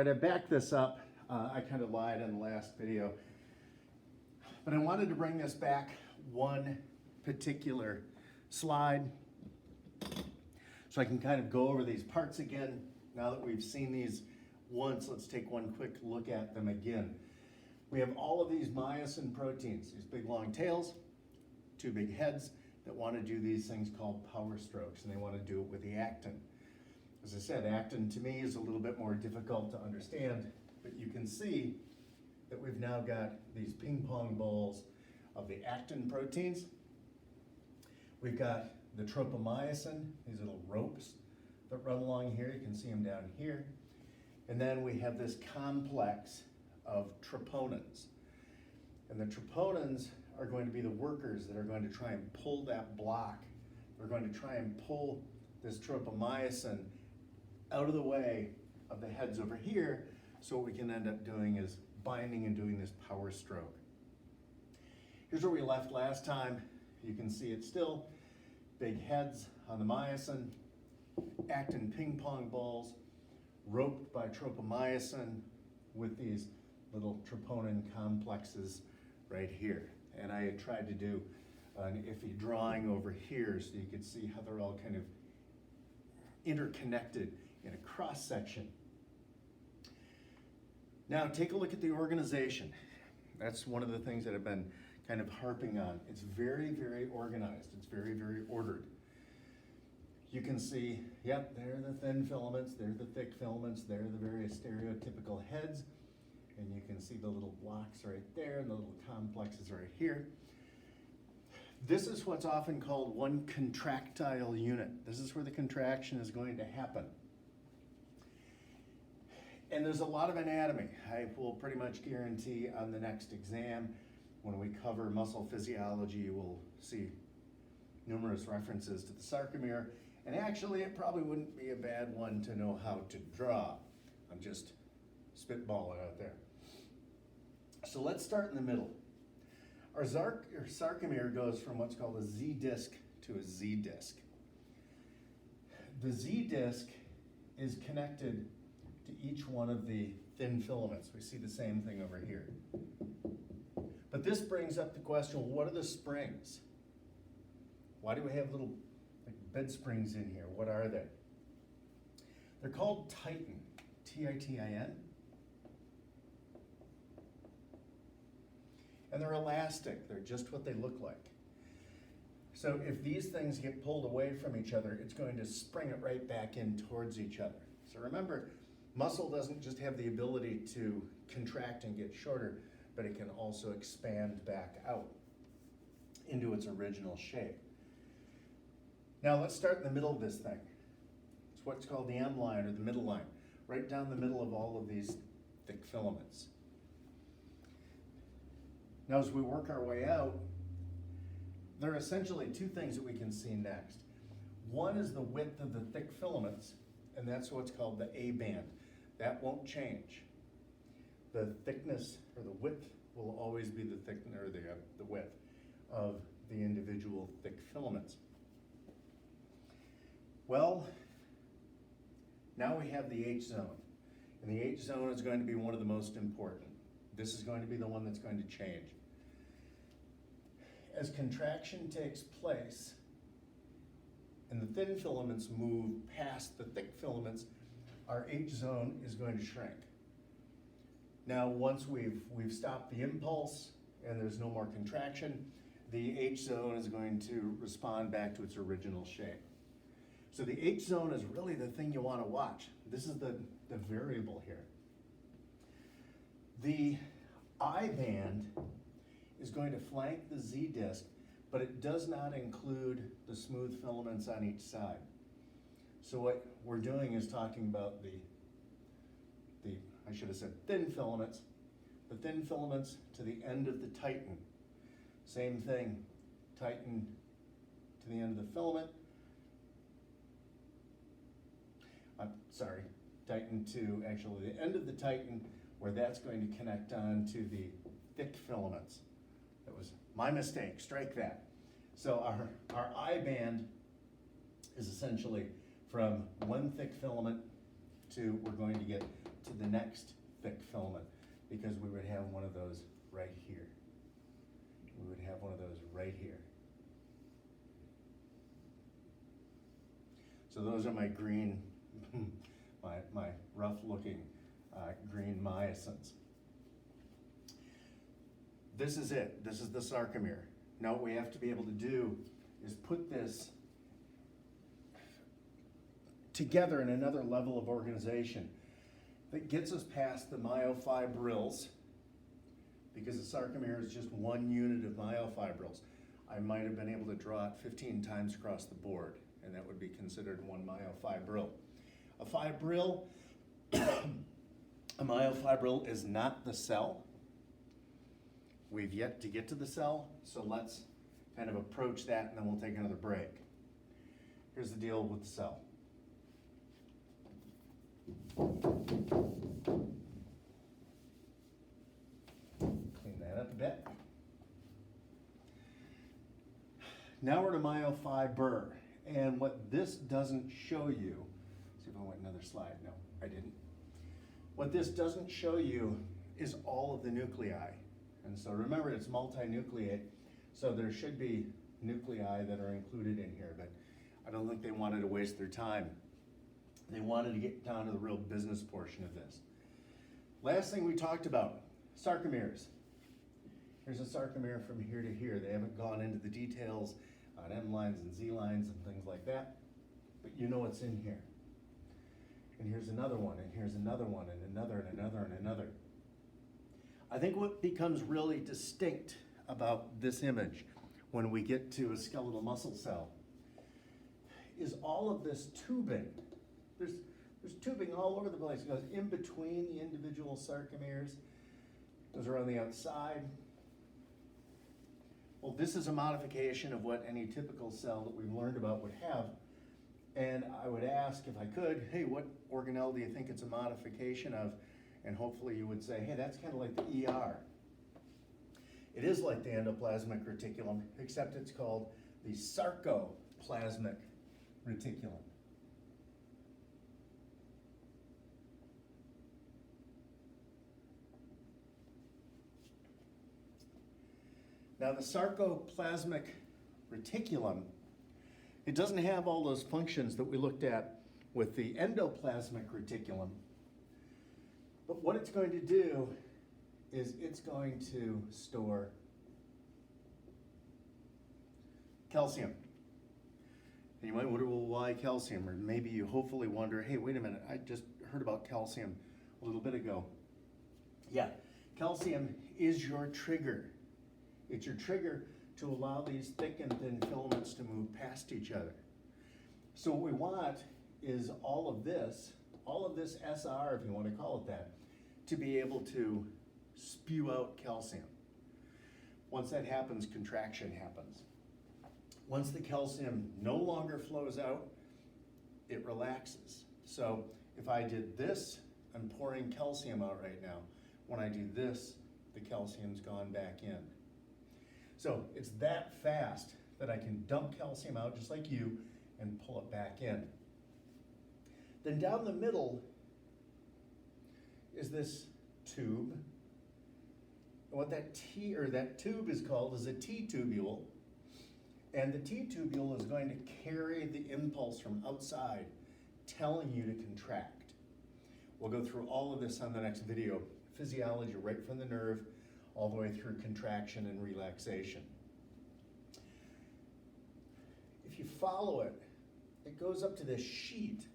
to back this up. I kind of lied in the last video, but I wanted to bring this back one particular slide so I can kind of go over these parts again. Now that we've seen these once, let's take one quick look at them again. We have all of these myosin proteins, these big long tails, two big heads that want to do these things called power strokes, and they want to do it with the actin. As I said, actin to me is a little bit more difficult to understand, but you can see that we've now got these ping pong balls of the actin proteins. We've got the tropomyosin, these little ropes that run along here. You can see them down here. And then we have this complex of troponins. And the troponins are going to be the workers that are going to try and pull that block. They're going to try and pull this tropomyosin out of the way of the heads over here, so what we can end up doing is binding and doing this power stroke. Here's where we left last time. You can see it still. Big heads on the myosin, actin ping pong balls, roped by tropomyosin with these little troponin complexes right here. And I had tried to do an iffy drawing over here so you could see how they're all kind of interconnected in a cross section. Now take a look at the organization. That's one of the things that I've been kind of harping on. It's very, very organized. It's very, very ordered. You can see, yep, there are the thin filaments, there are the thick filaments, there are the various stereotypical heads, and you can see the little blocks right there and the little complexes right here. This is what's often called one contractile unit. This is where the contraction is going to happen. And there's a lot of anatomy. I will pretty much guarantee on the next exam, when we cover muscle physiology, you will see numerous references to the sarcomere. And actually, it probably wouldn't be a bad one to know how to draw. I'm just spitballing out there. So let's start in the middle. Our sarcomere goes from what's called a Z disc to a Z disc. The Z disc is connected to each one of the thin filaments. We see the same thing over here. But this brings up the question, well, what are the springs? Why do we have little bed springs in here? What are they? They're called titin, T-I-T-I-N. And they're elastic. They're just what they look like. So if these things get pulled away from each other, it's going to spring it right back in towards each other. So remember, muscle doesn't just have the ability to contract and get shorter, but it can also expand back out into its original shape. Now let's start in the middle of this thing. It's what's called the M line or the middle line, right down the middle of all of these thick filaments. Now as we work our way out, there are essentially two things that we can see next. One is the width of the thick filaments, and that's what's called the A band. That won't change. The thickness or the width will always be the thickness or the width of the individual thick filaments. Well, now we have the H zone, and the H zone is going to be one of the most important. This is going to be the one that's going to change. As contraction takes place and the thin filaments move past the thick filaments, our H zone is going to shrink. Now, once we've stopped the impulse and there's no more contraction, the H zone is going to respond back to its original shape. So the H zone is really the thing you want to watch. This is the variable here. The I band is going to flank the Z disc, but it does not include the smooth filaments on each side. So what we're doing is talking about the I should have said thin filaments, the thin filaments to the end of the titin. Same thing, titin to the end of the filament. I'm sorry, titin to actually the end of the titin, where that's going to connect on to the thick filaments. That was my mistake, strike that. So our I band is essentially from one thick filament to, we're going to get to the next thick filament, because we would have one of those right here. We would have one of those right here. So those are my green, my rough looking green myosins. This is it. This is the sarcomere. Now what we have to be able to do is put this together in another level of organization that gets us past the myofibrils, because the sarcomere is just one unit of myofibrils. I might have been able to draw it 15 times across the board, and that would be considered one myofibril. A fibril, a myofibril is not the cell. We've yet to get to the cell, so let's kind of approach that and then we'll take another break. Here's the deal with the cell. Clean that up a bit. Now we're to myofiber, and what this doesn't show you, see if I went another slide, no, I didn't. What this doesn't show you is all of the nuclei. And so remember, it's multinucleate, so there should be nuclei that are included in here, but I don't think they wanted to waste their time. They wanted to get down to the real business portion of this. Last thing we talked about, sarcomeres. Here's a sarcomere from here to here. They haven't gone into the details on M lines and Z lines and things like that, but you know what's in here. And here's another one, and here's another one, and another, and another, and another. I think what becomes really distinct about this image when we get to a skeletal muscle cell is all of this tubing. There's tubing all over the place. It goes in between the individual sarcomeres. Those are on the outside. Well, this is a modification of what any typical cell that we've learned about would have. And I would ask, if I could, hey, what organelle do you think it's a modification of? And hopefully you would say, hey, that's kind of like the ER. It is like the endoplasmic reticulum, except it's called the sarcoplasmic reticulum. Now the sarcoplasmic reticulum, it doesn't have all those functions that we looked at with the endoplasmic reticulum. But what it's going to do is it's going to store calcium. And you might wonder, well, why calcium? Or maybe you hopefully wonder, hey, wait a minute, I just heard about calcium a little bit ago. Yeah, calcium is your trigger. It's your trigger to allow these thick and thin filaments to move past each other. So what we want is all of this SR, if you want to call it that, to be able to spew out calcium. Once that happens, contraction happens. Once the calcium no longer flows out, it relaxes. So if I did this, I'm pouring calcium out right now. When I do this, the calcium's gone back in. So it's that fast that I can dump calcium out just like you and pull it back in. Then down the middle is this tube. And what that tube is called is a T-tubule. And the T-tubule is going to carry the impulse from outside, telling you to contract. We'll go through all of this on the next video. Physiology right from the nerve all the way through contraction and relaxation. If you follow it, it goes up to this sheet.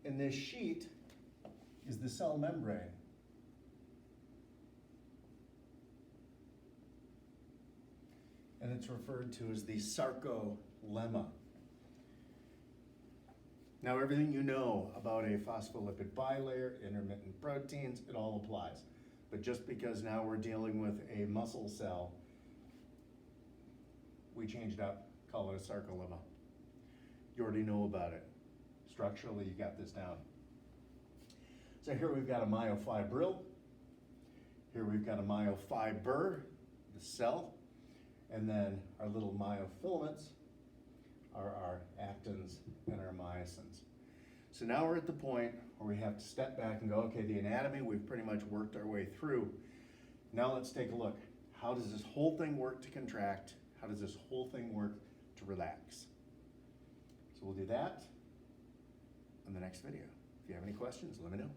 And this sheet is the cell membrane. And it's referred to as the sarcolemma. Now everything you know about a phospholipid bilayer, intermittent proteins, it all applies. But just because now we're dealing with a muscle cell, we changed up, call it a sarcolemma. You already know about it. Structurally, you got this down. So here we've got a myofibril. Here we've got a myofiber, the cell. And then our little myofilaments are our actins and our myosins. So now we're at the point where we have to step back and go, okay, the anatomy, we've pretty much worked our way through. Now let's take a look. How does this whole thing work to contract? How does this whole thing work to relax? So we'll do that in the next video. If you have any questions, let me know.